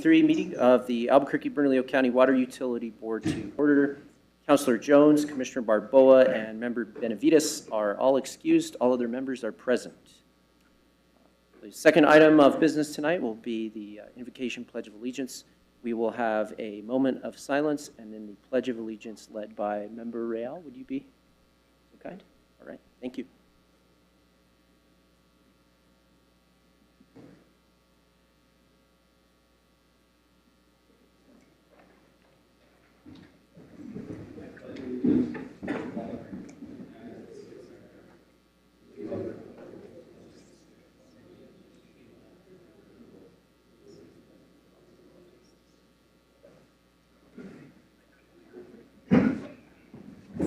Meeting of the Albuquerque-Bernalillo County Water Utility Board to order. Councilor Jones, Commissioner Barboa, and Member Benavides are all excused. All other members are present. The second item of business tonight will be the Invocation Pledge of Allegiance. We will have a moment of silence and then the Pledge of Allegiance led by Member Real. Would you be so kind? All right. Thank you.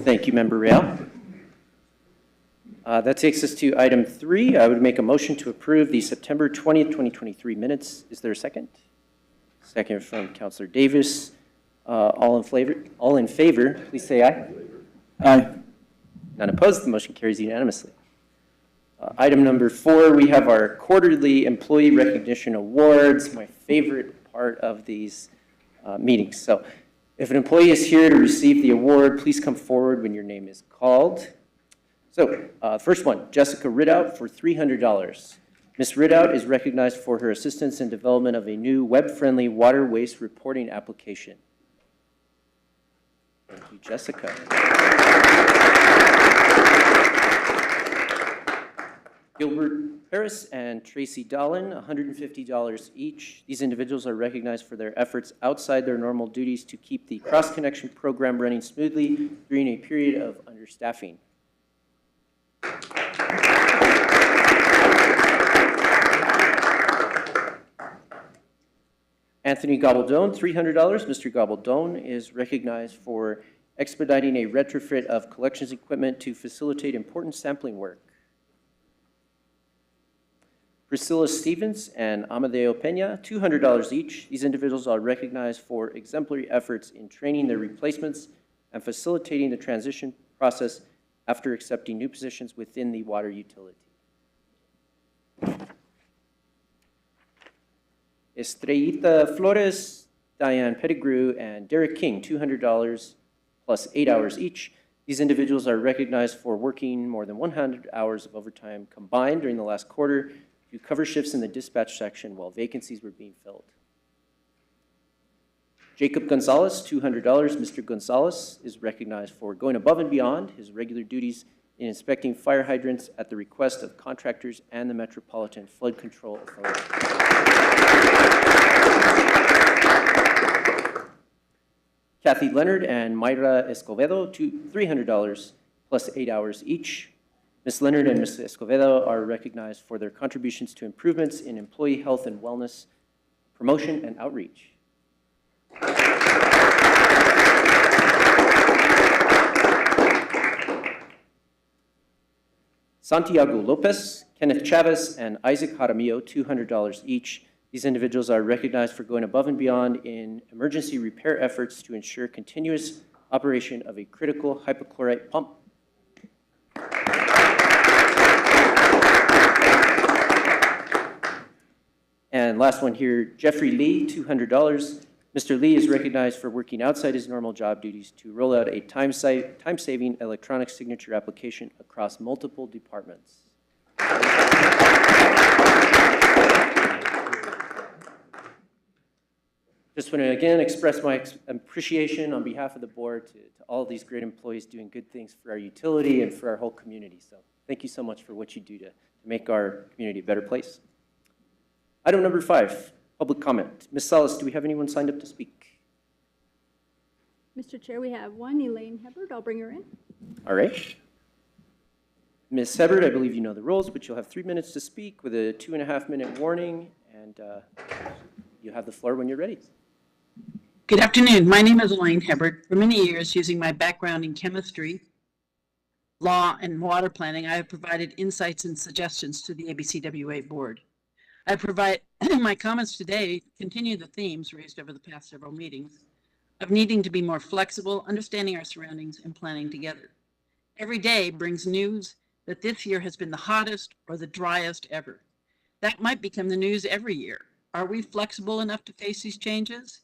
Thank you, Member Real. That takes us to item 3. I would make a motion to approve the September 20th, 2023 minutes. Is there a second? Second from Councilor Davis. All in favor, please say aye. Aye. None opposed. The motion carries unanimously. Item number 4, we have our quarterly employee recognition awards, my favorite part of these meetings. So if an employee is here to receive the award, please come forward when your name is called. So first one, Jessica Ridout for $300. Ms. Ridout is recognized for her assistance in development of a new web-friendly water waste reporting application. Thank you, Jessica. Gilbert Harris and Tracy Dolan, $150 each. These individuals are recognized for their efforts outside their normal duties to keep the cross-connection program running smoothly during a period of understaffing. Anthony Gabaldon, $300. Mr. Gabaldon is recognized for expediting a retrofit of collections equipment to facilitate important sampling work. Priscilla Stevens and Amadeo Peña, $200 each. These individuals are recognized for exemplary efforts in training their replacements and facilitating the transition process after accepting new positions within the water utility. Estrellita Flores, Diane Pettigrew, and Derek King, $200 plus 8 hours each. These individuals are recognized for working more than 100 hours of overtime combined during the last quarter to cover shifts in the dispatch section while vacancies were being filled. Jacob Gonzalez, $200. Mr. Gonzalez is recognized for going above and beyond his regular duties in inspecting fire hydrants at the request of contractors and the Metropolitan Flood Control Authority. Kathy Leonard and Mayra Escobedo, $300 plus 8 hours each. Ms. Leonard and Ms. Escobedo are recognized for their contributions to improvements in employee health and wellness, promotion, and outreach. Santiago Lopez, Kenneth Chavez, and Isaac Jaramillo, $200 each. These individuals are recognized for going above and beyond in emergency repair efforts to ensure continuous operation of a critical hypochlorite pump. And last one here, Jeffrey Lee, $200. Mr. Lee is recognized for working outside his normal job duties to roll out a time-saving electronic signature application across multiple departments. Just want to again express my appreciation on behalf of the board to all of these great employees doing good things for our utility and for our whole community. So thank you so much for what you do to make our community a better place. Item number 5, public comment. Ms. Salas, do we have anyone signed up to speak? Mr. Chair, we have one, Elaine Hebert. I'll bring her in. All right. Ms. Hebert, I believe you know the rules, but you'll have 3 minutes to speak with a 2.5-minute warning, and you have the floor when you're ready. Good afternoon. My name is Elaine Hebert. For many years, using my background in chemistry, law, and water planning, I have provided insights and suggestions to the ABCWA board. I provide my comments today continue the themes raised over the past several meetings of needing to be more flexible, understanding our surroundings, and planning together. Every day brings news that this year has been the hottest or the driest ever. That might become the news every year. Are we flexible enough to face these changes?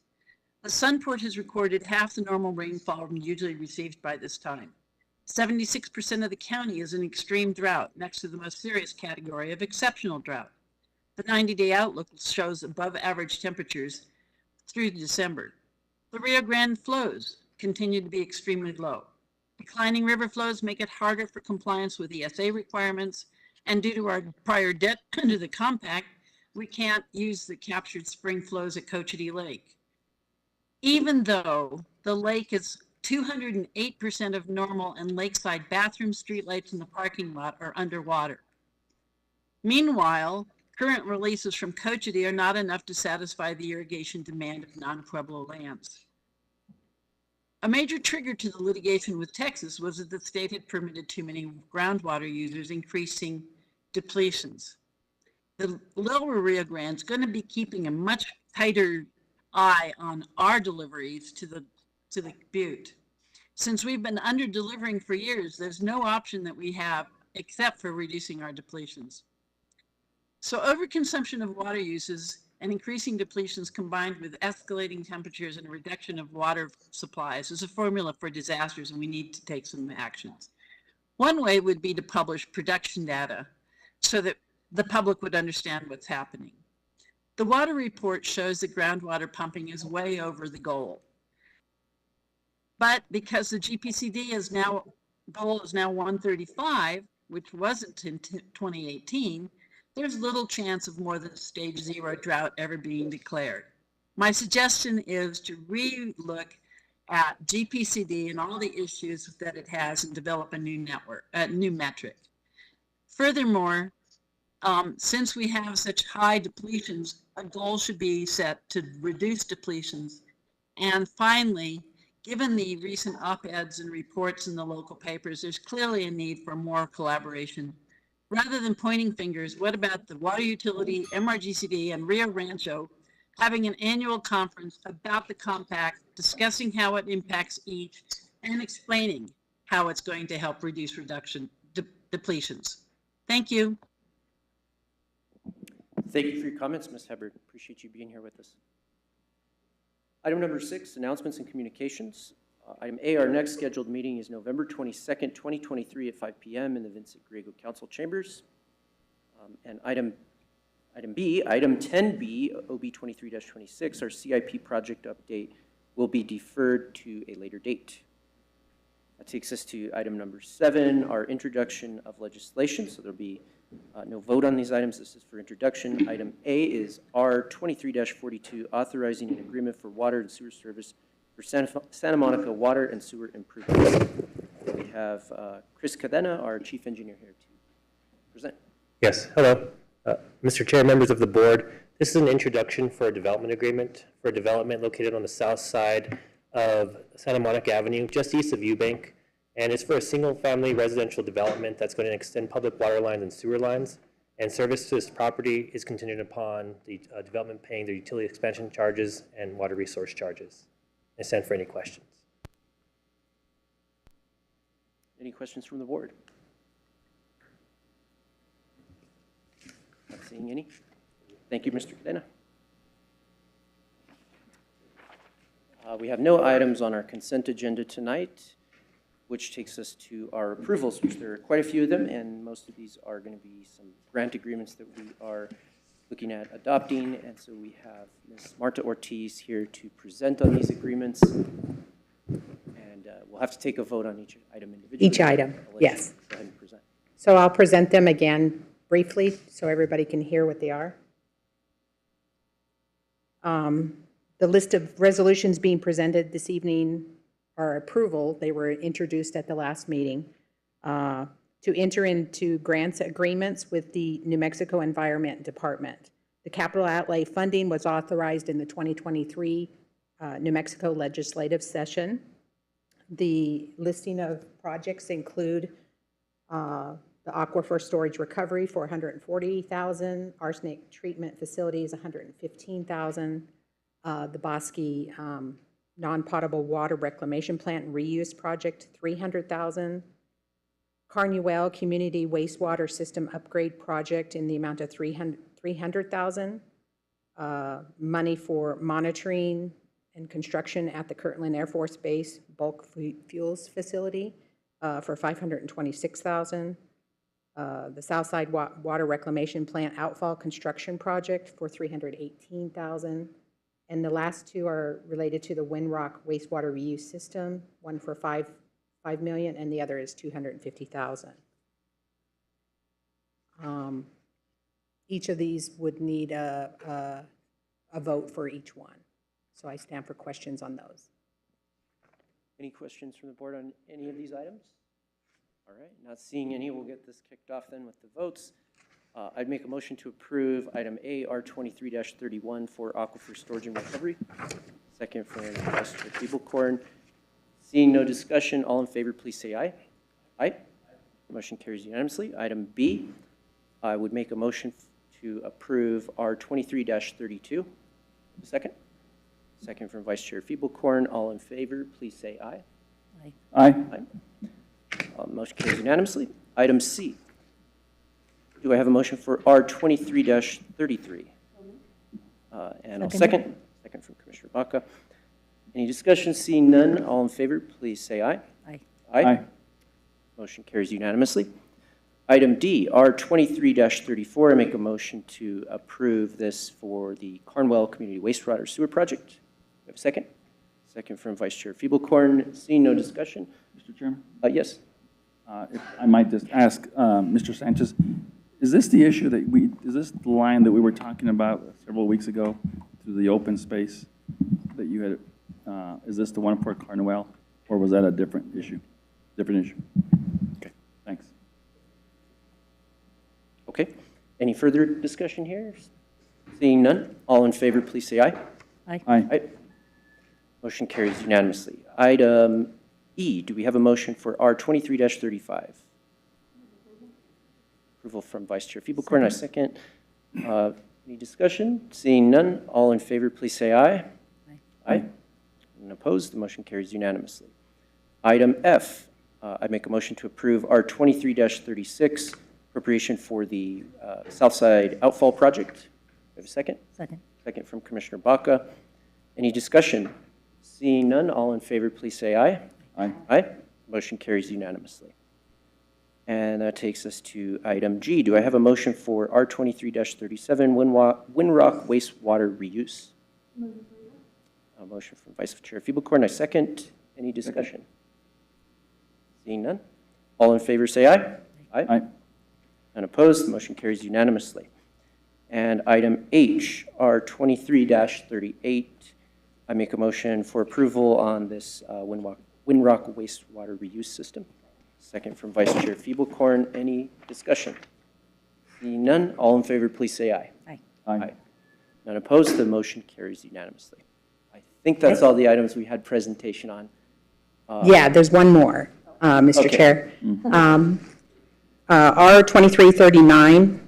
The Sunport has recorded half the normal rainfall usually received by this time. 76% of the county is in extreme drought, next to the most serious category of exceptional drought. The 90-day outlook shows above average temperatures through December. The Rio Grande flows continue to be extremely low. Declining river flows make it harder for compliance with ESA requirements, and due to our prior debt under the compact, we can't use the captured spring flows at Cochiti Lake. Even though the lake is 208% of normal and lakeside bathroom streetlights in the parking lot are underwater. Meanwhile, current releases from Cochiti are not enough to satisfy the irrigation demand of non-Pueblo lands. A major trigger to the litigation with Texas was that the state had permitted too many groundwater users, increasing depletions. The lower Rio Grande is going to be keeping a much tighter eye on our deliveries to the Butte. Since we've been under delivering for years, there's no option that we have except for reducing our depletions. So overconsumption of water uses and increasing depletions combined with escalating temperatures and a reduction of water supplies is a formula for disasters, and we need to take some actions. One way would be to publish production data so that the public would understand what's happening. The water report shows that groundwater pumping is way over the goal. But because the GPCD goal is now 135, which wasn't in 2018, there's little chance of more than stage 0 drought ever being declared. My suggestion is to re-look at GPCD and all the issues that it has and develop a new metric. Furthermore, since we have such high depletions, a goal should be set to reduce depletions. And finally, given the recent op-eds and reports in the local papers, there's clearly a need for more collaboration. Rather than pointing fingers, what about the water utility, MRGCD, and Rio Rancho having an annual conference about the compact, discussing how it impacts each, and explaining how it's going to help reduce depletions? Thank you. Thank you for your comments, Ms. Hebert. Appreciate you being here with us. Item number 6, announcements and communications. Item A, our next scheduled meeting is November 22nd, 2023 at 5 p.m. in the Vincent Griego Council Chambers. And item 10B, OB 23-26, our CIP project update will be deferred to a later date. That takes us to item number 7, our introduction of legislation. So there'll be no vote on these items. This is for introduction. Item A is R 23-42, authorizing an agreement for water and sewer service for Santa Monica water and sewer improvements. We have Chris Cadena, our chief engineer, here to present. Yes, hello. Mr. Chair, members of the board, this is an introduction for a development agreement for a development located on the south side of Santa Monica Avenue, just east of Eubank. And it's for a single-family residential development that's going to extend public water lines and sewer lines. And service to this property is contingent upon the development paying their utility expansion charges and water resource charges. I stand for any questions. Any questions from the board? Not seeing any. Thank you, Mr. Cadena. We have no items on our consent agenda tonight, which takes us to our approvals, which there are quite a few of them, and most of these are going to be some grant agreements that we are looking at adopting. And so we have Ms. Marta Ortiz here to present on these agreements. And we'll have to take a vote on each item individually. Each item, I'll let you yes. Go ahead and present. So I'll present them again briefly so everybody can hear what they are. The list of resolutions being presented this evening are approval. They were introduced at the last meeting. To enter into grants agreements with the New Mexico Environment Department. The capital outlay funding was authorized in the 2023 New Mexico legislative session. The listing of projects include the aquifer storage recovery for $140,000, arsenic treatment facilities $115,000, the Bosque non-potable water reclamation plant and reuse project $300,000, Carnuel Community Wastewater System Upgrade Project in the amount of $300,000, money for monitoring and construction at the Kirtland Air Force Base bulk fuels facility for $526,000, the Southside Water Reclamation Plant outfall construction project for $318,000, and the last two are related to the Windrock wastewater reuse system, one for $5 million and the other is $250,000. Each of these would need a vote for each one. So I stand for questions on those. Any questions from the board on any of these items? All right, not seeing any, we'll get this kicked off then with the votes. I'd make a motion to approve item A, R23-31 for aquifer storage and recovery. Second from Vice Chair Feeblecorn. Seeing no discussion, all in favor, please say aye. Aye. Motion carries unanimously. Item B, I would make a motion to approve R23-32. Second. Second from Vice Chair Feeblecorn. All in favor, please say aye. Aye. Aye. Motion carries unanimously. Item C, do I have a motion for R23-33? And I'll second. Second from Commissioner Baca. Any discussion? Seeing none, all in favor, please say aye. Aye. Aye. Motion carries unanimously. Item D, R23-34, I make a motion to approve this for the Carnuel Community Wastewater Sewer Project. We have a second? Second from Vice Chair Feeblecorn. Seeing no discussion? Mr. Chairman, Yes. if I might just ask Mr. Sanchez, is this the issue that is this the line that we were talking about several weeks ago through the open space that you had, is this the one for Carnuel, or was that a different issue? Different issue? Okay, thanks. Okay. Any further discussion here? Seeing none, all in favor, please say aye. Aye. Aye. Motion carries unanimously. Item E, do we have a motion for R23-35? Approval from Vice Chair Feeblecorn, I second. Any discussion? Seeing none, all in favor, please say aye. Aye. And opposed, the motion carries unanimously. Item F, I make a motion to approve R23-36, appropriation for the Southside Outfall Project. We have a second? Second. Second from Commissioner Baca. Any discussion? Seeing none, all in favor, please say aye. Aye. Aye. Motion carries unanimously. And that takes us to item G. Do I have a motion for R23-37, Windrock wastewater reuse? A motion from Vice Chair Feeblecorn, I second. Any discussion? Seeing none, all in favor say aye. Aye. And opposed, the motion carries unanimously. And item H, R23-38, I make a motion for approval on this Windrock wastewater reuse system. Second from Vice Chair Feeblecorn. Any discussion? Seeing none, all in favor, please say aye. Aye. Aye. None opposed, the motion carries unanimously. I think that's all the items we had presentation on. Yeah, there's one more, Mr. Okay. Chair. R2339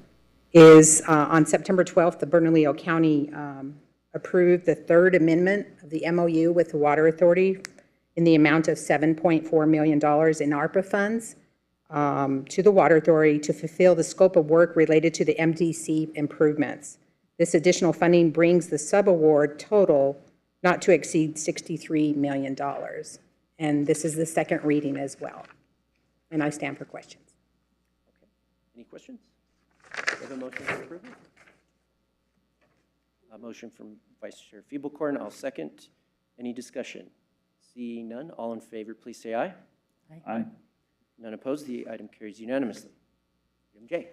is on September 12th, the Bernalillo County approved the third amendment of the MOU with the Water Authority in the amount of $7.4 million in ARPA funds to the Water Authority to fulfill the scope of work related to the MDC improvements. This additional funding brings the subaward total not to exceed $63 million. And this is the second reading as well. And I stand for questions. Any questions? Do you have a motion for approval? A motion from Vice Chair Feeblecorn, I'll second. Any discussion? Seeing none, all in favor, please say aye. Aye. None opposed, the item carries unanimously. Item J.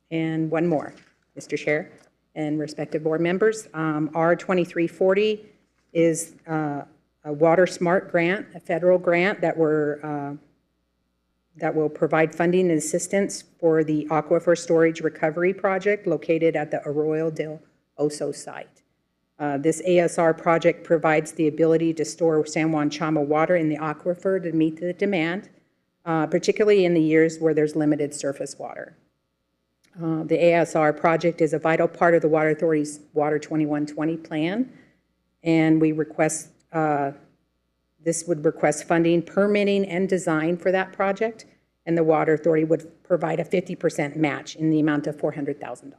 And one more, Mr. Chair and respective board members. R 2340 is a Water Smart grant, a federal grant that will provide funding and assistance for the Aquifer Storage Recovery Project located at the Arroyo del Oso site. This ASR project provides the ability to store San Juan Chama water in the aquifer to meet the demand, particularly in the years where there's limited surface water. The ASR project is a vital part of the Water Authority's Water 2120 plan, and we request, this would request funding, permitting, and design for that project, and the Water Authority would provide a 50% match in the amount of $400,000.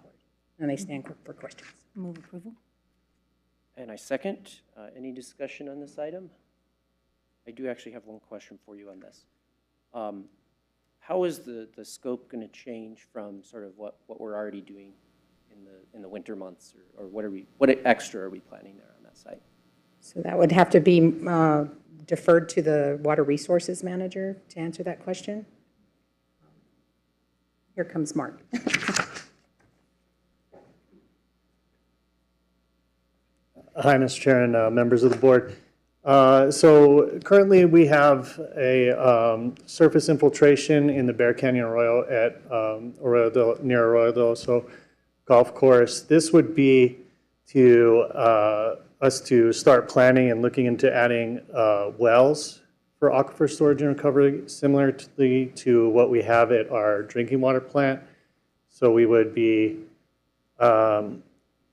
And I stand for questions. Move approval. And I second. Any discussion on this item? I do actually have one question for you on this. How is the scope going to change from sort of what we're already doing in the winter months, or what extra are we planning there on that site? So that would have to be deferred to the Water Resources Manager to answer that question. Here comes Mark. Hi, Mr. Chair and members of the board. So currently we have a surface infiltration in the Bear Canyon Arroyo at near Arroyo del Oso Golf Course. This would be to us to start planning and looking into adding wells for aquifer storage and recovery, similarly to what we have at our drinking water plant. So we would be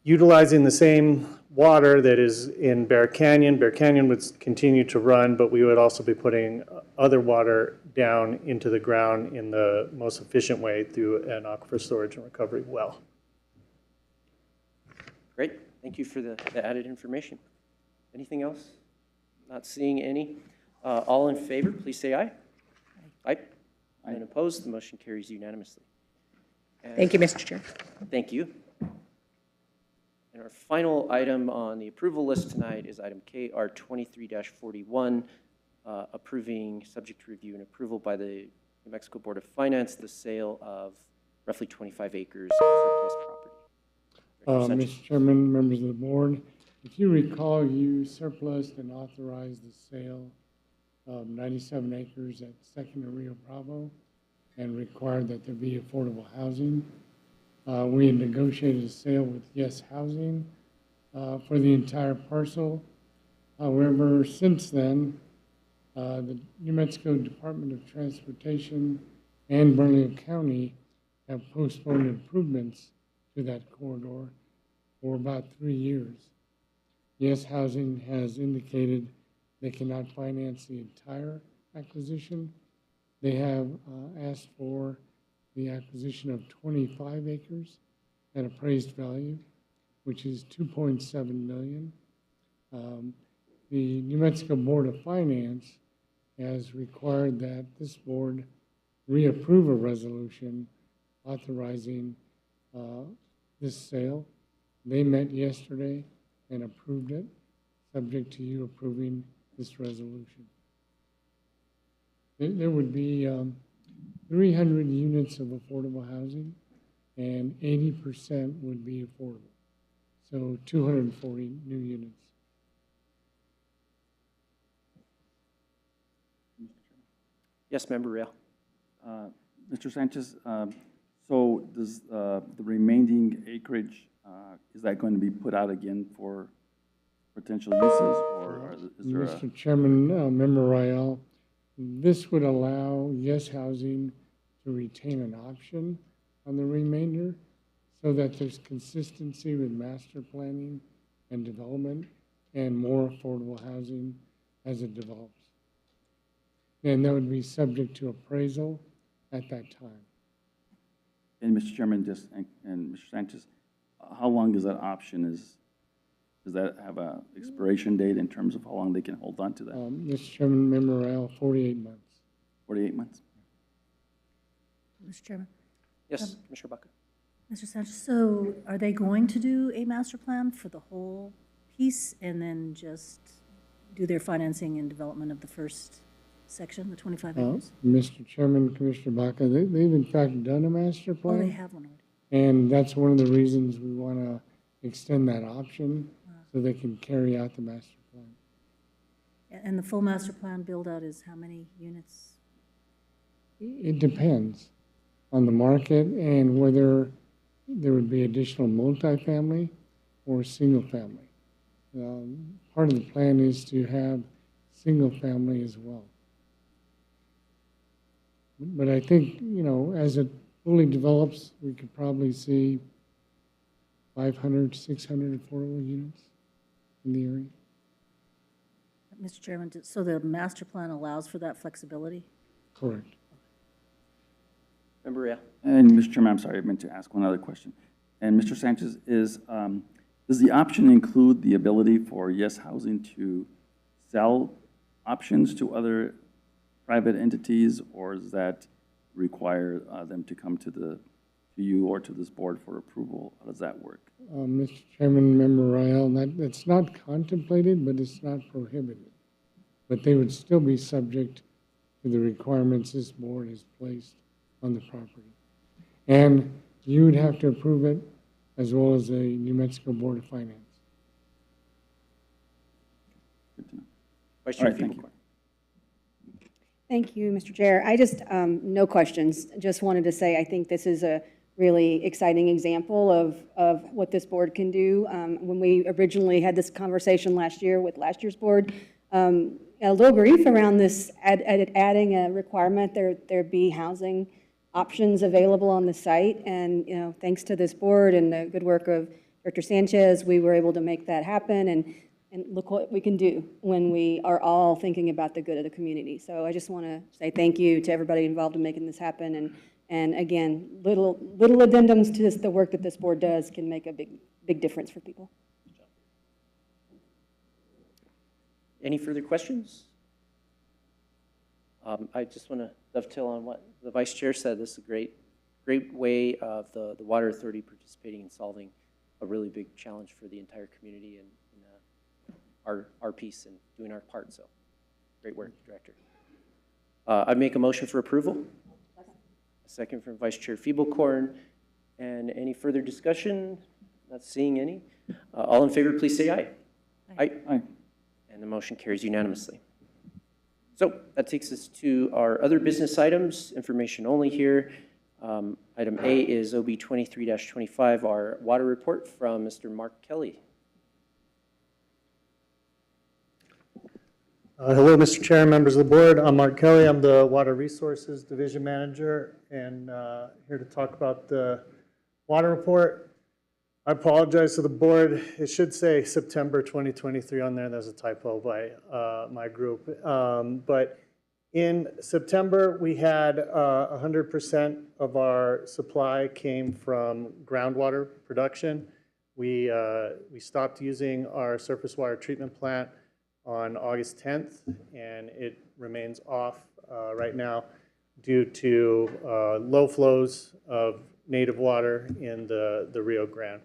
utilizing the same water that is in Bear Canyon. Bear Canyon would continue to run, but we would also be putting other water down into the ground in the most efficient way through an aquifer storage and recovery well. Great. Thank you for the added information. Anything else? Not seeing any. All in favor, please say aye. Aye. And opposed, the motion carries unanimously. Thank you, Mr. Chair. Thank you. And our final item on the approval list tonight is item KR 23-41, approving, subject to review and approval by the New Mexico Board of Finance, the sale of roughly 25 acres of surplus property. Director Sanchez. Mr. Chairman, members of the board, if you recall, you surplused and authorized the sale of 97 acres at Second and Rio Bravo and required that there be affordable housing. We had negotiated a sale with Yes Housing for the entire parcel. However, since then, the New Mexico Department of Transportation and Bernalillo County have postponed improvements to that corridor for about 3 years. Yes Housing has indicated they cannot finance the entire acquisition. They have asked for the acquisition of 25 acres at appraised value, which is $2.7 million. The New Mexico Board of Finance has required that this board reapprove a resolution authorizing this sale. They met yesterday and approved it, subject to you approving this resolution. There would be 300 units of affordable housing, and 80% would be affordable. So 240 new units. Yes, Member Rail. Mr. Sanchez, so does the remaining acreage, is that going to be put out again for potential uses, or is there a? Mr. Chairman, Member Rael, this would allow Yes Housing to retain an option on the remainder so that there's consistency with master planning and development and more affordable housing as it develops. And that would be subject to appraisal at that time. And Mr. Chairman, and Mr. Sanchez, how long is that option? Does that have a expiration date in terms of how long they can hold on to that? Mr. Chairman, Member Royale, 48 months. 48 months? Mr. Chairman. Yes, Commissioner Baca. Mr. Sanchez, so are they going to do a master plan for the whole piece and then just do their financing and development of the first section, the 25 acres? Mr. Chairman, Commissioner Baca, they've in fact done a master Oh, they plan. have one already. And that's one of the reasons we want to extend that option so they can carry out the master plan. And the full master plan build-out is how many units? It depends on the market and whether there would be additional multifamily or single-family. Part of the plan is to have single-family as well. But I think, as it fully develops, we could probably see 500, 600 affordable units in the area. Mr. Chairman, so the master plan allows for that flexibility? Correct. Member Real. And Mr. Chairman, I'm sorry, I meant to ask one other question. And Mr. Sanchez, does the option include the ability for Yes Housing to sell options to other private entities, or does that require them to come to you or to this board for approval? How does that work? Mr. Chairman, Member Royale, that's not contemplated, but it's not prohibited. But they would still be subject to the requirements this board has placed on the property. And you would have to approve it, as well as the New Mexico Board of Finance. Good to know. Vice All Chair right, thank you. Feeblecorn. Thank you, Mr. Chair. I just, no questions. Just wanted to say, I think this is a really exciting example of what this board can do. When we originally had this conversation last year with last year's board, a little grief around this, adding a requirement there be housing options available on the site. And, thanks to this board and the good work of Director Sanchez, we were able to make that happen. And look what we can do when we are all thinking about the good of the community. So I just want to say thank you to everybody involved in making this happen. And again, little addendums to the work that this board does can make a big difference for people. Any further questions? I just want to dovetail on what the Vice Chair said. This is a great way of the Water Authority participating in solving a really big challenge for the entire community and our piece and doing our part. So great work, Director. I make a motion for approval. A second from Vice Chair Feeblecorn. And any further discussion? Not seeing any. All in favor, please say aye. Aye. Aye. And the motion carries unanimously. So that takes us to our other business items, information only here. Item A is OB 23-25, our water report from Mr. Mark Kelly. Hello, Mr. Chair, members of the board. I'm Mark Kelly. I'm the Water Resources Division Manager, and here to talk about the water report. I apologize to the board. It should say September 2023 on there. There's a typo by my group. But in September, we had 100% of our supply came from groundwater production. We stopped using our surface water treatment plant on August 10th, and it remains off right now due to low flows of native water in the Rio Grande.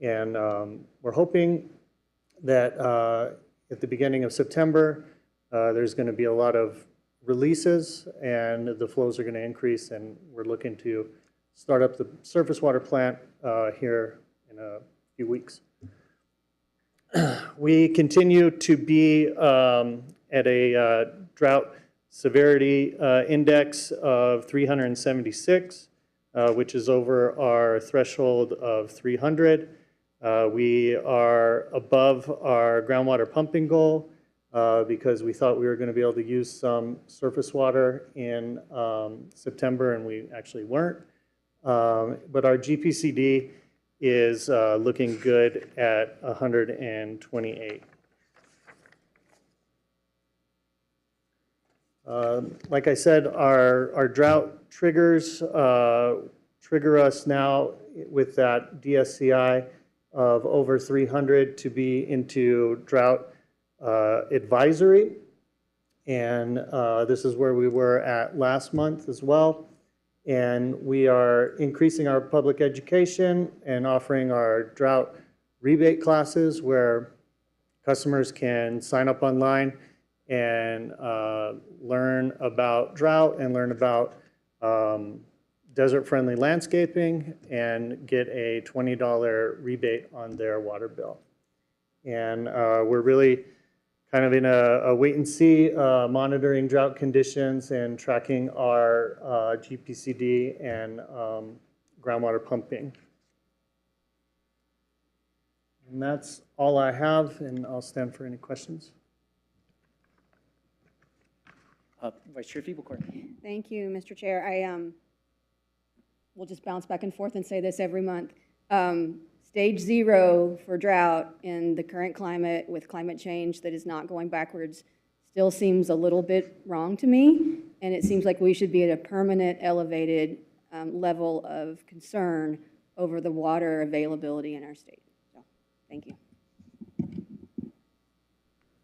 And we're hoping that at the beginning of September, there's going to be a lot of releases and the flows are going to increase, and we're looking to start up the surface water plant here in a few weeks. We continue to be at a drought severity index of 376, which is over our threshold of 300. We are above our groundwater pumping goal because we thought we were going to be able to use some surface water in September, and we actually weren't. But our GPCD is looking good at 128. Like I said, our drought triggers trigger us now with that DSCI of over 300 to be into drought advisory. And this is where we were at last month as well. And we are increasing our public education and offering our drought rebate classes where customers can sign up online and learn about drought and learn about desert-friendly landscaping and get a $20 rebate on their water bill. And we're really kind of in a wait-and-see, monitoring drought conditions and tracking our GPCD and groundwater pumping. And that's all I have, and I'll stand for any questions. Vice Chair Feeblecorn. Thank you, Mr. Chair. We'll just bounce back and forth and say this every month. Stage 0 for drought in the current climate with climate change that is not going backwards still seems a little bit wrong to me, and it seems like we should be at a permanent elevated level of concern over the water availability in our state. So, thank you.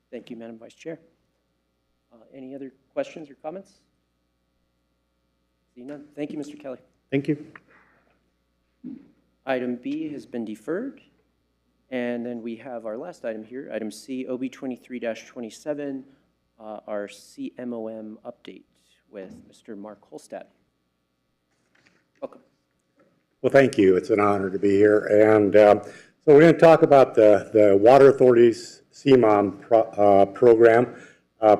Thank you, Madam Vice Chair. Any other questions or comments? See none. Thank you, Mr. Kelly. Thank you. Item B has been deferred. And then we have our last item here, item C, OB 23-27, our CMOM update with Mr. Mark Holstad. Welcome. Well, thank you. It's an honor to be here. And so we're going to talk about the Water Authority's CMOM program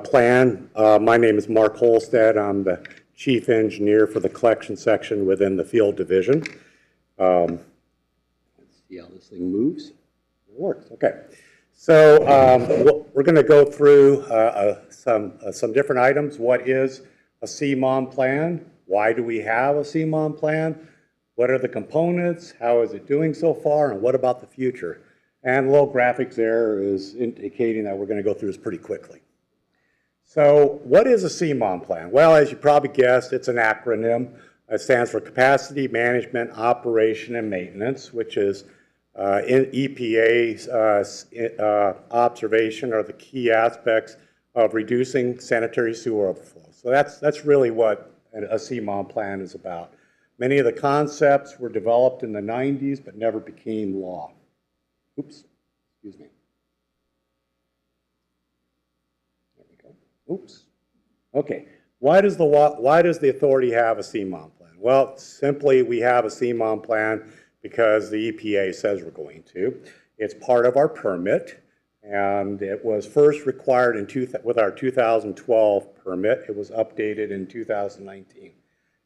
plan. My name is Mark Holstad. I'm the Chief Engineer for the collection section within the Field Division. Let's see how this thing moves. It works. Okay. So we're going to go through some different items. What is a CMOM plan? Why do we have a CMOM plan? What are the components? How is it doing so far? And what about the future? And the little graphics there is indicating that we're going to go through this pretty quickly. So what is a CMOM plan? Well, as you probably guessed, it's an acronym. It stands for Capacity Management, Operation, and Maintenance, which is in EPA's observation are the key aspects of reducing sanitary sewer overflow. So that's really what a CMOM plan is about. Many of the concepts were developed in the 90s but never became law. Oops, excuse me. There we go. Oops. Okay. Why does the authority have a CMOM plan? Well, simply we have a CMOM plan because the EPA says we're going to. It's part of our permit, and it was first required with our 2012 permit. It was updated in 2019.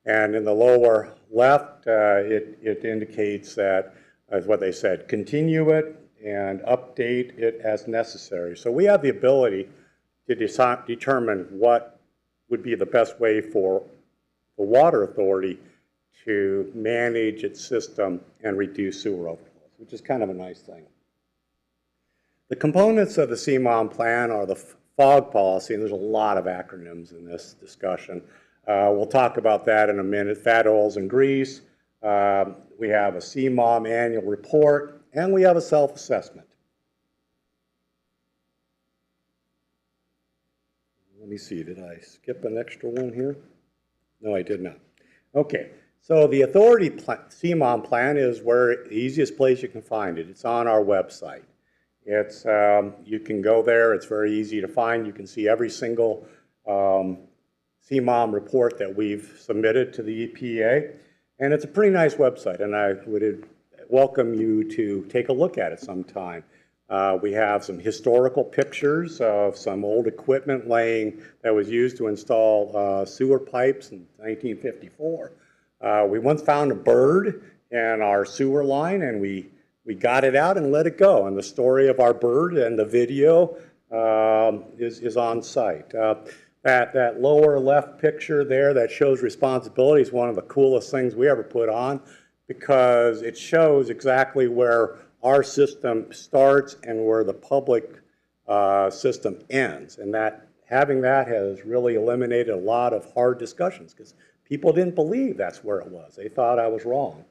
And in the lower left, it indicates that, as what they said, continue it and update it as necessary. So we have the ability to determine what would be the best way for the Water Authority to manage its system and reduce sewer overflows, which is kind of a nice thing. The components of the CMOM plan are the FOG policy, and there's a lot of acronyms in this discussion. We'll talk about that in a minute. Fat, oils, and grease. We have a CMOM annual report, and we have a self-assessment. Let me see, did I skip an extra one here? No, I did not. Okay, so the authority CMOM plan is the easiest place you can find it. It's on our website. It's, you can go there, it's very easy to find. You can see every single CMOM report that we've submitted to the EPA, and it's a pretty nice website, and I would welcome you to take a look at it sometime. We have some historical pictures of some old equipment that was used to install sewer pipes in 1954. We once found a bird in our sewer line, and we got it out and let it go. And the story of our bird and the video is on site. That lower left picture there that shows responsibility is one of the coolest things we ever put on, because it shows exactly where our system starts and where the public system ends. And having that has really eliminated a lot of hard discussions, because people didn't believe that's where it was. They thought I was wrong.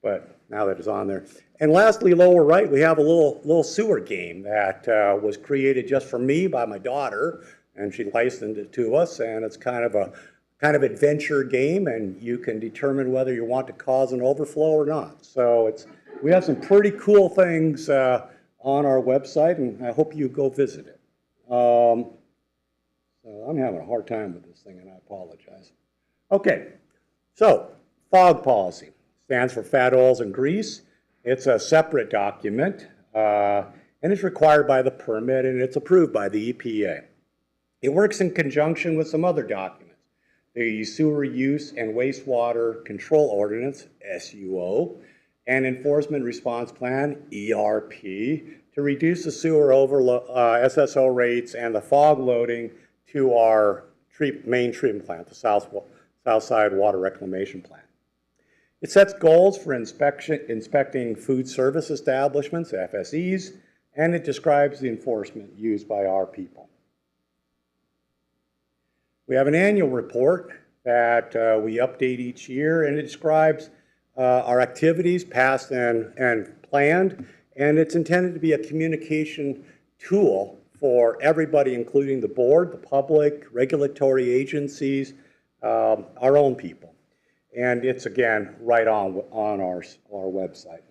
but now that it's on there. And lastly, lower right, we have a little sewer game that was created just for me by my daughter, and she licensed it to us, and it's kind of adventure game, and you can determine whether you want to cause an overflow or not. So we have some pretty cool things on our website, and I hope you go visit it. So I'm having a hard time with this thing, and I apologize. Okay, so FOG policy stands for fat, oils, and grease. It's a separate document, and it's required by the permit, and it's approved by the EPA. It works in conjunction with some other documents. The Sewer Use and Wastewater Control Ordinance, SUO, and Enforcement Response Plan, ERP, to reduce the sewer SSO rates and the fog loading to our main treatment plant, the Southside Water Reclamation Plant. It sets goals for inspecting food service establishments, FSEs, and it describes the enforcement used by our people. We have an annual report that we update each year, and it describes our activities, past and planned, and it's intended to be a communication tool for everybody, including the board, the public, regulatory agencies, our own people. And it's, again, right on our website.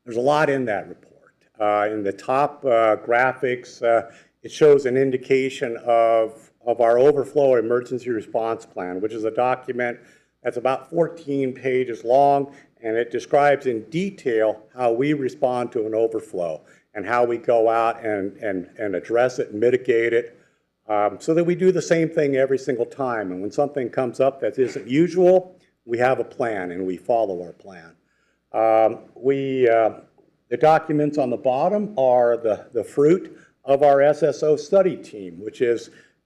There's a lot in that report. In the top graphics, it shows an indication of our overflow emergency response plan, which is a document that's about 14 pages long, and it describes in detail how we respond to an overflow and how we go out and address it and mitigate it, so that we do the same thing every single time. And when something comes up that isn't usual, we have a plan and we follow our plan. The documents on the bottom are the fruit of our SSO study team, which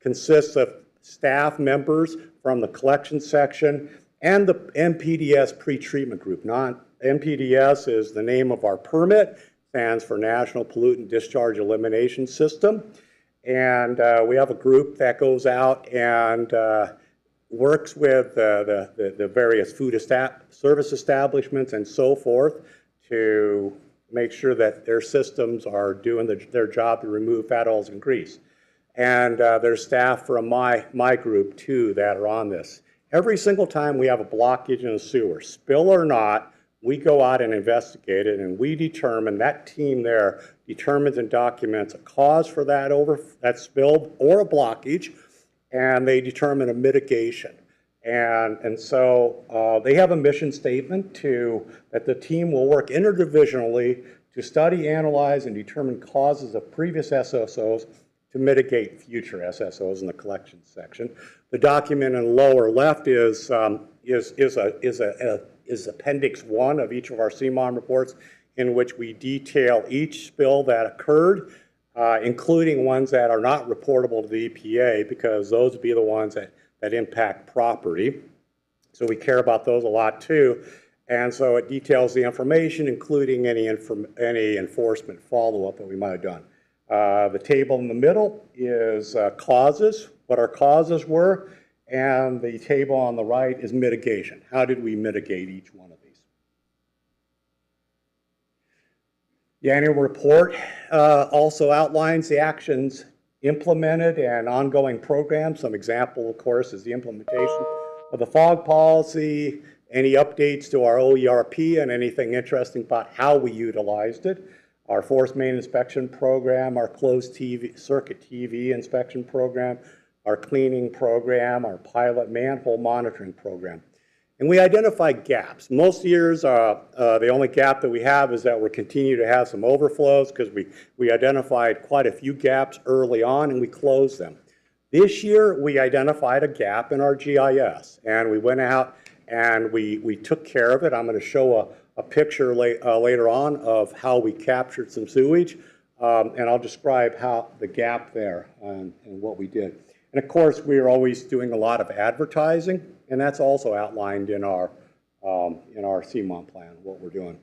consists of staff members from the collection section and the NPDES pretreatment group. NPDES is the name of our permit, stands for National Pollutant Discharge Elimination System. And we have a group that goes out and works with the various food service establishments and so forth to make sure that their systems are doing their job to remove fat, oils, and grease. And there's staff from my group, too, that are on this. Every single time we have a blockage in a sewer, spill or not, we go out and investigate it, and we determine, that team there determines and documents a cause for that spill or a blockage, and they determine a mitigation. And so they have a mission statement that the team will work interdivisionally to study, analyze, and determine causes of previous SSOs to mitigate future SSOs in the collection section. The document in the lower left is Appendix 1 of each of our CMOM reports, in which we detail each spill that occurred, including ones that are not reportable to the EPA, because those would be the ones that impact property. So we care about those a lot too. And so it details the information, including any enforcement follow-up that we might have done. The table in the middle is causes, what our causes were, and the table on the right is mitigation. How did we mitigate each one of these? The annual report also outlines the actions implemented and ongoing programs. Some example, of course, is the implementation of the FOG policy, any updates to our OERP, and anything interesting about how we utilized it. Our force main inspection program, our closed circuit TV inspection program, our cleaning program, our pilot manhole monitoring program. And we identify gaps. Most years, the only gap that we have is that we continue to have some overflows, because we identified quite a few gaps early on and we closed them. This year, we identified a gap in our GIS, and we went out and we took care of it. I'm going to show a picture later on of how we captured some sewage, and I'll describe how the gap there and what we did. And of course, we are always doing a lot of advertising, and that's also outlined in our CMOM plan, what we're doing.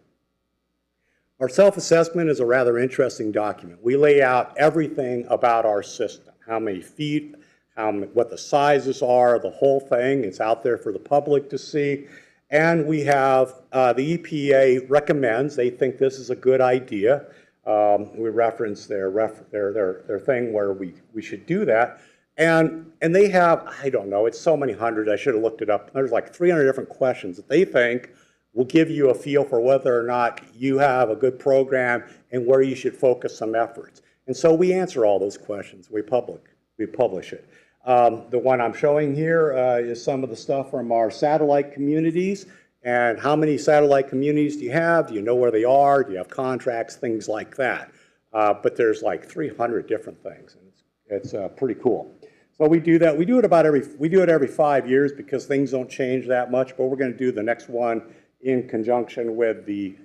Our self-assessment is a rather interesting document. We lay out everything about our system, how many feet, what the sizes are, the whole thing. It's out there for the public to see. And we have the EPA recommends, they think this is a good idea. We reference their thing where we should do that. And they have, I don't know, it's so many hundreds, I should have looked it up. There's like 300 different questions that they think will give you a feel for whether or not you have a good program and where you should focus some efforts. And so we answer all those questions. We publish it. The one I'm showing here is some of the stuff from our satellite communities. And how many satellite communities do you have? Do you know where they are? Do you have contracts? Things like that. But there's like 300 different things, and it's pretty cool. So we do that. We do it every 5 years because things don't change that much. But we're going to do the next one in conjunction with the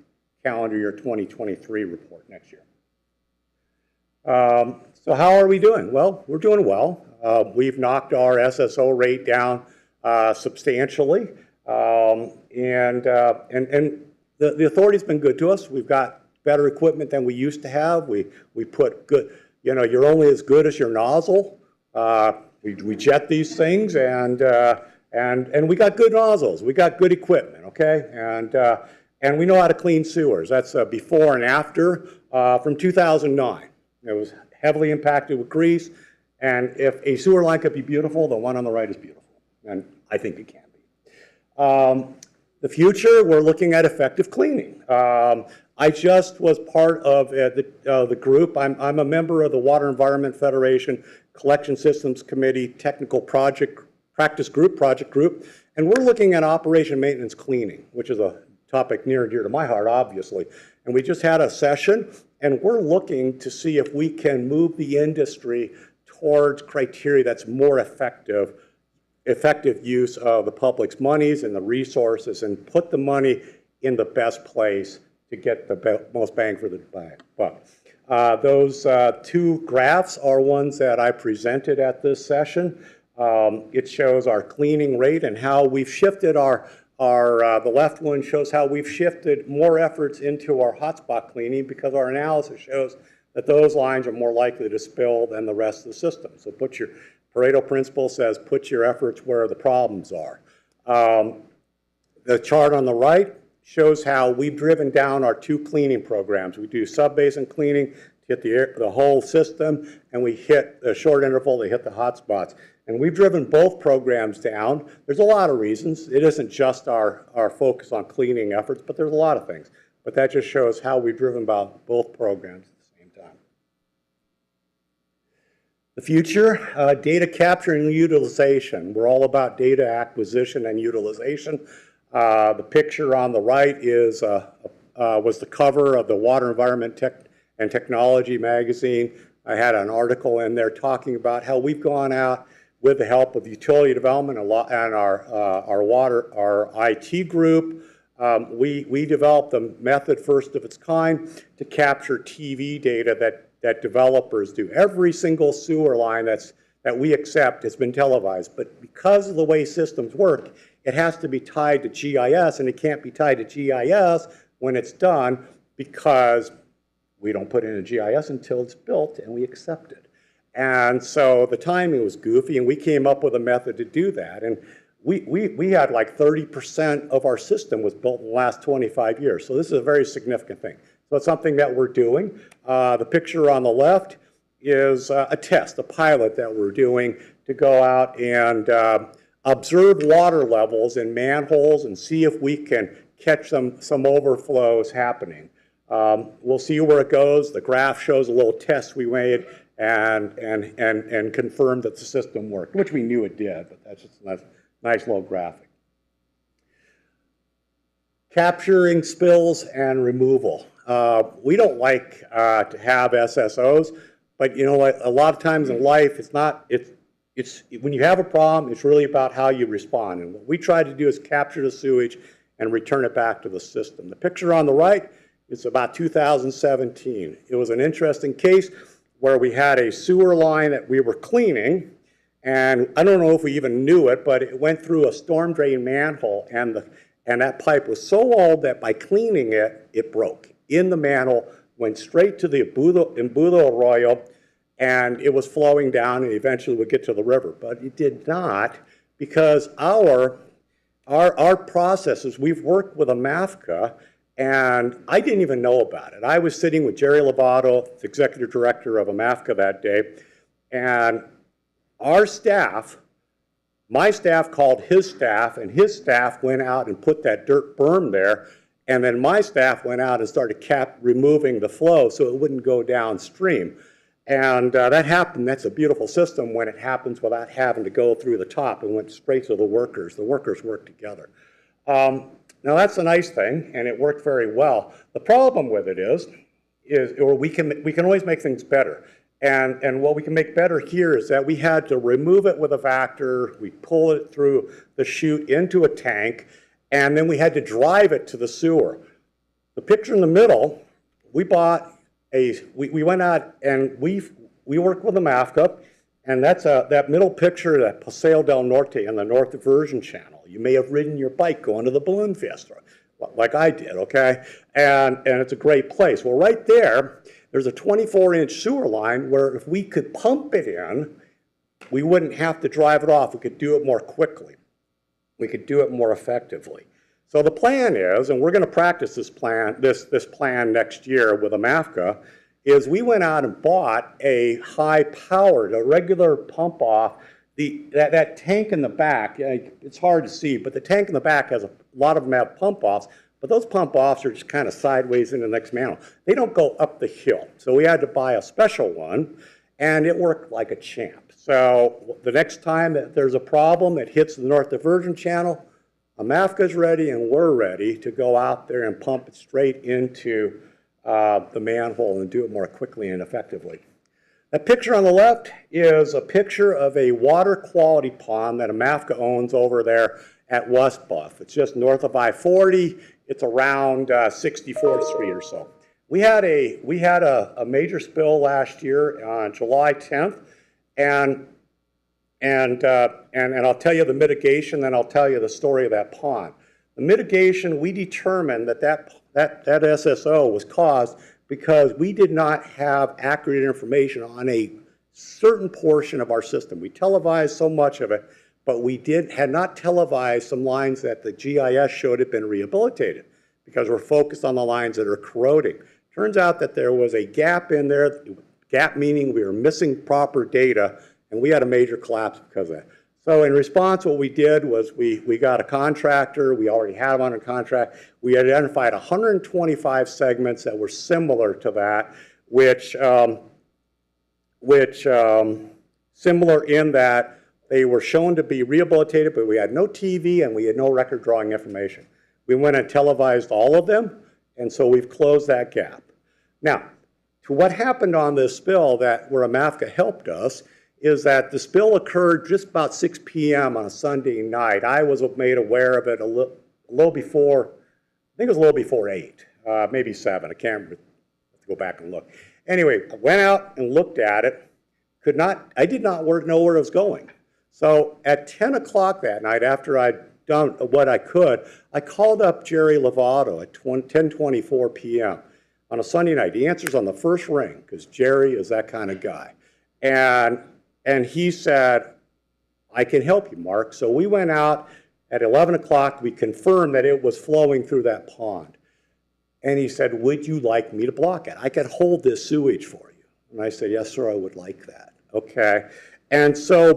calendar year 2023 report next year. So how are we doing? Well, we're doing well. We've knocked our SSO rate down substantially. And the authority's been good to us. We've got better equipment than we used to have. We put good, you know, you're only as good as your nozzle. We jet these things, and we got good nozzles. We got good equipment, okay? And we know how to clean sewers. That's before and after from 2009. It was heavily impacted with grease. And if a sewer line could be beautiful, the one on the right is beautiful. And I think it can be. The future, we're looking at effective cleaning. I just was part of the group. I'm a member of the Water Environment Federation Collection Systems Committee Technical Practice Group, Project Group, and we're looking at operation maintenance cleaning, which is a topic near and dear to my heart, obviously. And we just had a session, and we're looking to see if we can move the industry towards criteria that's more effective use of the public's monies and the resources, and put the money in the best place to get the most bang for the buck. Those two graphs are ones that I presented at this session. It shows our cleaning rate and how we've shifted the left one shows how we've shifted more efforts into our hotspot cleaning, because our analysis shows that those lines are more likely to spill than the rest of the system. So Pareto principle says put your efforts where the problems are. The chart on the right shows how we've driven down our two cleaning programs. We do sub-basin cleaning to hit the whole system, and we hit the short interval to hit the hotspots. And we've driven both programs down. There's a lot of reasons. It isn't just our focus on cleaning efforts, but there's a lot of things. But that just shows how we've driven about both programs at the same time. The future, data capture and utilization. We're all about data acquisition and utilization. The picture on the right is was the cover of the Water Environment and Technology magazine. I had an article in there talking about how we've gone out with the help of utility development and our IT group. We developed a method first of its kind to capture TV data that developers do. Every single sewer line that we accept has been televised, but because of the way systems work, it has to be tied to GIS, and it can't be tied to GIS when it's done, because we don't put in a GIS until it's built and we accept it. And so the timing was goofy, and we came up with a method to do that. And we had like 30% of our system was built in the last 25 years. So this is a very significant thing. So it's something that we're doing. The picture on the left is a test, a pilot that we're doing to go out and observe water levels in manholes and see if we can catch some overflows happening. We'll see where it goes. The graph shows a little test we made and confirmed that the system worked, which we knew it did, but that's just a nice little graphic. Capturing spills and removal. We don't like to have SSOs, but you know what? A lot of times in life, it's when you have a problem, it's really about how you respond. And what we try to do is capture the sewage and return it back to the system. The picture on the right is about 2017. It was an interesting case where we had a sewer line that we were cleaning, and I don't know if we even knew it, but it went through a storm drain manhole, and that pipe was so old that by cleaning it, it broke in the manhole, went straight to the Embudo Arroyo, and it was flowing down and eventually would get to the river. But it did not, because our our process is we've worked with a MAFCA, and I didn't even know about it. I was sitting with Jerry Lovato, the executive director of a MAFCA that day, and our staff, my staff called his staff, and his staff went out and put that dirt berm there, and then my staff went out and started removing the flow so it wouldn't go downstream. And that happened. That's a beautiful system when it happens without having to go through the top. It went straight to the workers. The workers worked together. Now that's a nice thing, and it worked very well. The problem with it is or we can always make things better. And what we can make better here is that we had to remove it with a Vactor. We pull it through the chute into a tank, and then we had to drive it to the sewer. The picture in the middle, we bought we went out and we worked with the MAFCA, and that's that middle picture, that Paseo del Norte in the North Diversion Channel. You may have ridden your bike going to the Balloon Fiesta, like I did, okay? And it's a great place. Well, right there's a 24-inch sewer line where if we could pump it in, we wouldn't have to drive it off. We could do it more quickly. We could do it more effectively. So the plan is, and we're going to practice this plan next year with a MAFCA, is we went out and bought a high-powered, a regular pump-off. That tank in the back, it's hard to see, but the tank in the back has a lot of them have pump-offs, but those pump-offs are just kind of sideways in the next manhole. They don't go up the hill. So we had to buy a special one, and it worked like a champ. So the next time that there's a problem that hits the North Diversion Channel, a MAFCA's ready and we're ready to go out there and pump it straight into the manhole and do it more quickly and effectively. That picture on the left is a picture of a water quality pond that a MAFCA owns over there at Westbluff. It's just north of I-40. It's around 64th Street or so. We had a major spill last year on July 10th, and I'll tell you the mitigation, then I'll tell you the story of that pond. The mitigation, we determined that SSO was caused because we did not have accurate information on a certain portion of our system. We televised so much of it, but we had not televised some lines that the GIS showed had been rehabilitated because we're focused on the lines that are corroding. Turns out that there was a gap in there, gap meaning we were missing proper data, and we had a major collapse because of that. So in response, what we did was we got a contractor. We already had him on a contract. We identified 125 segments that were similar to that, which similar in that they were shown to be rehabilitated, but we had no TV and we had no record drawing information. We went and televised all of them, and so we've closed that gap. Now, to what happened on this spill where a MAFCA helped us is that the spill occurred just about 6 p.m. on a Sunday night. I was made aware of it a little before, I think it was a little before 8, maybe 7. I can't remember. I have to go back and look. Anyway, I went out and looked at it. I did not know where it was going. So at 10 o'clock that night, after I'd done what I could, I called up Jerry Lovato at 10:24 p.m. on a Sunday night. He answers on the first ring because Jerry is that kind of guy. And he said, I can help you, Mark. So we went out at 11 o'clock. We confirmed that it was flowing through that pond. And he said, would you like me to block it? I could hold this sewage for you. And I said, yes, sir, I would like that. Okay. And so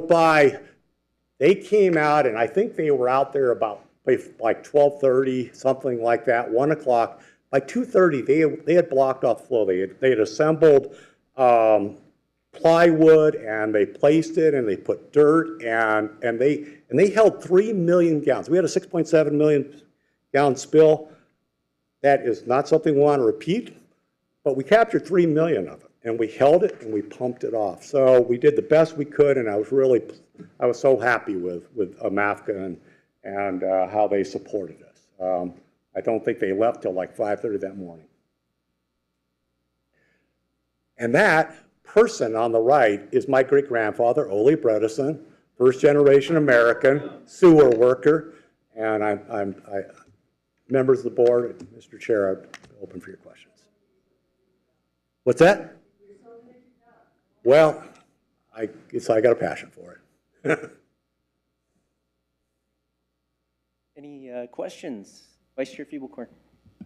they came out, and I think they were out there about like 12:30, something like that, 1 o'clock. By 2:30, they had blocked off flow. They had assembled plywood, and they placed it, and they put dirt, and they held 3 million gallons. We had a 6.7 million gallon spill. That is not something we want to repeat, but we captured 3 million of it, and we held it and we pumped it off. So we did the best we could, and I was so happy with MAFCA and how they supported us. I don't think they left till like 5:30 that morning. And that person on the right is my great-grandfather, Ole Bredesen, first-generation American, sewer worker, and I'm members of the board, Mr. Chair, I'm open for your questions. What's that? Well, I got a passion for it. Any questions? Vice Chair Feeblecorn.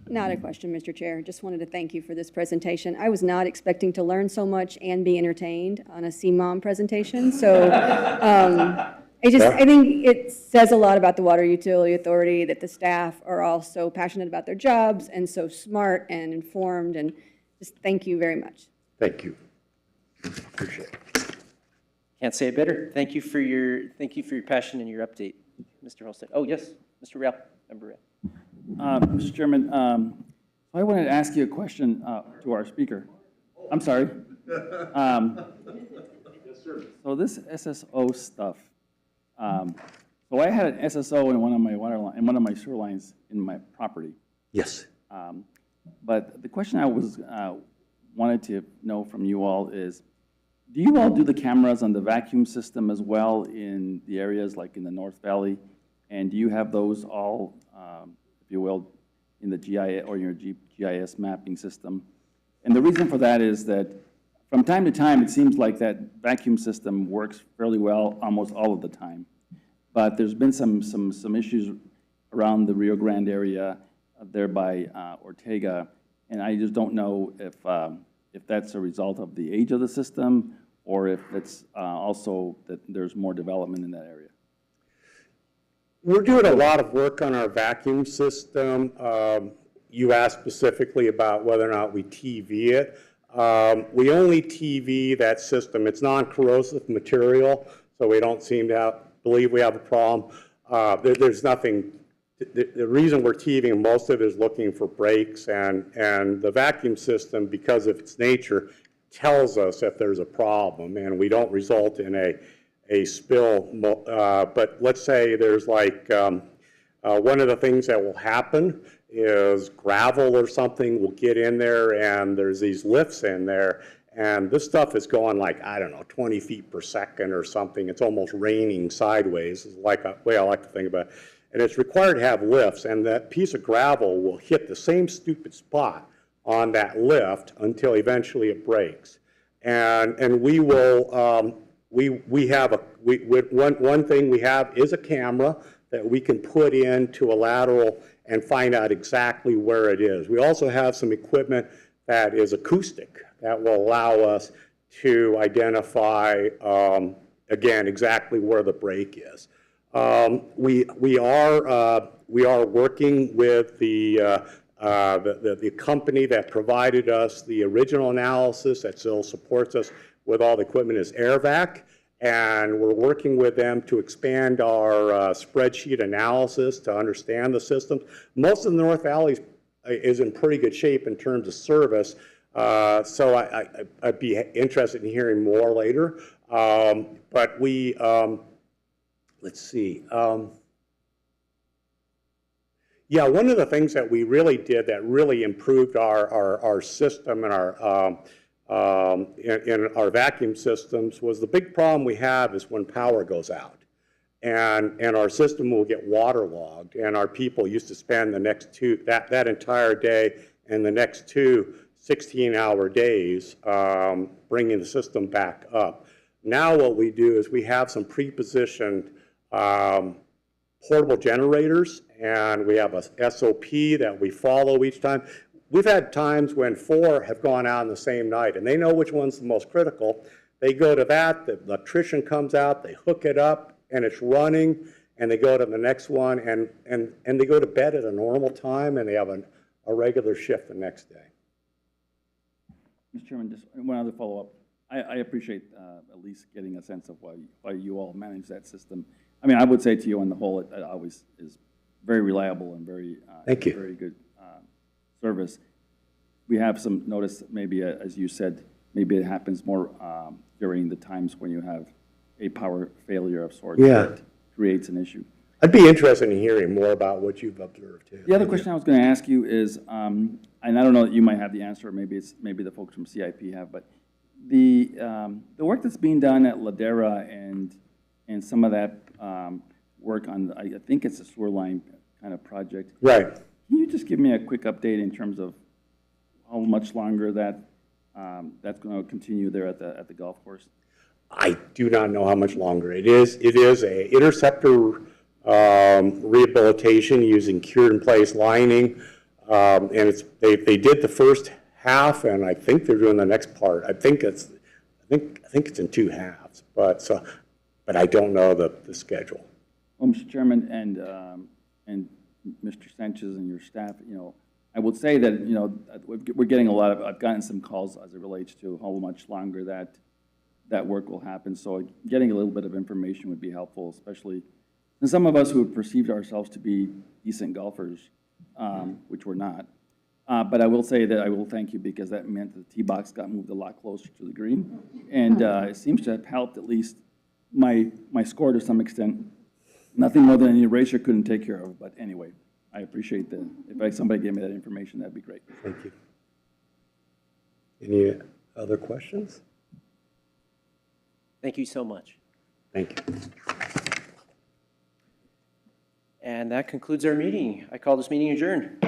Not a question, Mr. Chair. Just wanted to thank you for this presentation. I was not expecting to learn so much and be entertained on a CMOM presentation. So I think it says a lot about the Water Utility Authority that the staff are all so passionate about their jobs and so smart and informed. And just thank you very much. Thank you. Appreciate it. Can't say it better. Thank you for your passion and your update, Mr. Holstead. Oh, yes, Mr. Real, Member Real. Mr. Chairman, I wanted to ask you a question to our speaker. I'm sorry. So this SSO stuff. So I had an SSO in one of my one of my sewer lines in my property. Yes. But the question I was wanted to know from you all is, do you all do the cameras on the vacuum system as well in the areas like in the North Valley? And do you have those all, if you will, in the GIS or your GIS mapping system? And the reason for that is that from time to time, it seems like that vacuum system works fairly well almost all of the time. But there's been some issues around the Rio Grande area there by Ortega, and I just don't know if that's a result of the age of the system or if it's also that there's more development in that area. We're doing a lot of work on our vacuum system. You asked specifically about whether or not we TV it. We only TV that system. It's non-corrosive material, so we don't seem to believe we have a problem. There's nothing. The reason we're TVing most of it is looking for breaks, and the vacuum system, because of its nature, tells us if there's a problem, and we don't result in a spill. But let's say there's like one of the things that will happen is gravel or something will get in there, and there's these lifts in there, and this stuff is going like, I don't know, 20 feet per second or something. It's almost raining sideways, is like a way I like to think about it. And it's required to have lifts, and that piece of gravel will hit the same stupid spot on that lift until eventually it breaks. And we will, we have one thing we have is a camera that we can put into a lateral and find out exactly where it is. We also have some equipment that is acoustic that will allow us to identify, again, exactly where the break is. We are working with the company that provided us the original analysis that still supports us with all the equipment is AirVac, and we're working with them to expand our spreadsheet analysis to understand the systems. Most of the North Valley is in pretty good shape in terms of service, so I'd be interested in hearing more later. But we, let's see. Yeah, one of the things that we really did that really improved our system and in our vacuum systems was the big problem we have is when power goes out. And our system will get waterlogged, and our people used to spend the next that entire day and the next 2 16-hour days bringing the system back up. Now what we do is we have some pre-positioned portable generators, and we have a SOP that we follow each time. We've had times when 4 have gone out on the same night, and they know which one's the most critical. They go to that, the electrician comes out, they hook it up, and it's running, and they go to the next one, and they go to bed at a normal time, and they have a regular shift the next day. Mr. Chairman, just one other follow-up. I appreciate at least getting a sense of why you all manage that system. I mean, I would say to you on the whole, it always is very reliable and very, very good service. We have some notice, maybe as you said, maybe it happens more during the times when you have a power failure of sorts that creates an issue. I'd be interested in hearing more about what you've observed too. The other question I was going to ask you is, and I don't know that you might have the answer, or maybe the folks from CIP have, but the work that's being done at Ladera and some of that work on, I think it's a sewer line kind of project. Right. Can you just give me a quick update in terms of how much longer that's going to continue there at the golf course? I do not know how much longer. It is a interceptor rehabilitation using cured-in-place lining. And they did the first half, and I think they're doing the next part. I think it's in 2 halves, but I don't know the schedule. Well, Mr. Chairman and Mr. Sanchez and your staff, I would say that, we're getting I've gotten some calls as it relates to how much longer that work will happen. So getting a little bit of information would be helpful, especially and some of us who have perceived ourselves to be decent golfers, which we're not. But I will say that I will thank you because that meant the tee box got moved a lot closer to the green. And it seems to have helped at least my score to some extent. Nothing more than an eraser couldn't take care of. But anyway, I appreciate if somebody gave me that information, that'd be great. Thank you. Any other questions? Thank you so much. Thank you. And that concludes our meeting. I call this meeting adjourned.